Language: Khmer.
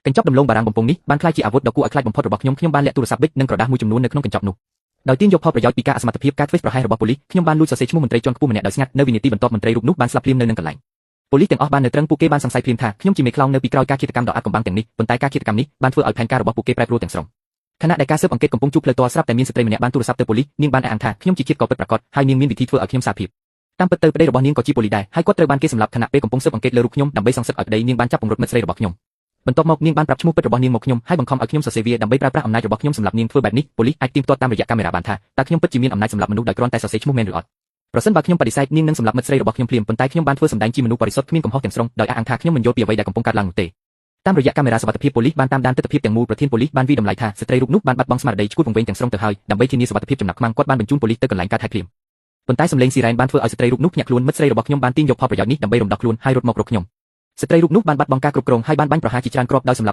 កញ្ចប់ដំឡូងបារាំងបំពង់នេះបានក្លាយជាអាវុធដ៏គួរឲ្យខ្លាចបំផុតរបស់ខ្ញុំបានលាក់ទូរស័ព្ទប៊ិចនិងក្រដាសមួយចំនួននៅក្នុងកញ្ចប់នោះដោយទាញយកផលប្រយោជន៍ពីការអសមត្ថភាពការធ្វេសប្រហែសរបស់ប៉ូលីសខ្ញុំបានលួចសរសេរឈ្មោះមន្ត្រីជាន់ខ្ពស់ម្នាក់ដោយស្ងាត់នៅវិនាទីបន្ទាប់មន្ត្រីរូបនោះបានស្លាប់ភ្លាមនៅនឹងកន្លែងប៉ូលីសទាំងអស់បាននៅត្រឹងពួកគេបានសង្ស័យភ្លាមថាខ្ញុំជាមេខ្លោងនៅពីក្រោយការឃាតកម្មដ៏អាថ៌កំបាំងទាំងនេះប៉ុន្តែការឃាតកម្មនេះបានធ្វើឲ្យផែនការរបស់ពួកគេប្រែប្រួលទាំងស្រុងខណៈដែលការស៊ើបអង្កេតកំពុងជួបផ្លូវតស្រាប់តែមានស្ត្រីម្នាក់បានទូរស័ព្ទទៅប៉ូលីសនាងបានអះអាងថាខ្ញុំជាឃាតករពិតប្រាកដហើយនាងមានវិធីធ្វើឲ្យខ្ញុំសារភាពតាមពិតទៅប្តីរបស់នាងក៏ជាប៉ូលីសដែរហើយគាត់ត្រូវបានគេសម្លាប់ខណៈពេលកំពុងស៊ើបអង្កេតលើរូបខ្ញុំដើម្បីសងសឹកឲ្យប្តីនាងបានចាប់ពង្រត់មិត្តស្រីរបស់ខ្ញុំបន្ទាប់មកនាងបានប្រាប់ឈ្មោះពិតរបស់នាងមកខ្ញុំហើយបង្ខំឲ្យខ្ញុំសរសេរវាដើម្បីប្រើប្រាស់អំណាចរបស់ខ្ញុំសម្រាប់នាងធ្វើបែបនេះប៉ូលីសអាចទាញទាត់តាមរយៈកាមេរ៉ាបានថាតើខ្ញុំពិតជាមានអំណាចសម្រាប់មនុស្សដោយគ្រាន់តែសរសេរឈ្មោះមែនឬអត់ប្រសិនបើខ្ញុំបដិសេធនាងនឹងសម្លាប់មិត្តស្រីរបស់ខ្ញុំភ្លាមប៉ុន្តែខ្ញុំបានធ្វើសម្ដែងជាមនុស្សបរិសុទ្ធគ្មានកំហុសទាំងស្រុងដោយអះអាងថាខ្ញុំមិនយល់ពីអ្វីដែលកំពុងកើតឡើងនោះទេតាមរយៈកាមេរ៉ាសុវត្ថិភាពប៉ូលីសបានតាមដានទិដ្ឋភាពទាំងមូលប្រធានប៉ូលីសបានវិតម្លៃថាស្ត្រីរូបនោះបានបាត់បង់ស្មារតីឈួតវង្វេងទាំងស្រុងទៅហើយដើម្បីធានាសុវត្ថិភាពចំណាប់ខ្មាំងគាត់បានបញ្ជូនប៉ូលីសទៅកន្លែងកើតហេតុភ្លាមប៉ុន្តែសំឡេងស៊ីរ៉ែនបានធ្វើឲ្យស្ត្រីរូបនោះភ្ញាក់ខ្លួនមិត្តស្រីរបស់ខ្ញុំបានទាញយកផលប្រយោជន៍នេះដើម្បីរំដោះខ្លួនហើយរត់មករកខ្ញុំស្ត្រីរូបនោះបានបាត់បង់ការគ្រប់គ្រងហើយបានបាញ់ប្រហារជាច្រើនគ្រាប់ដោយសម្លាប់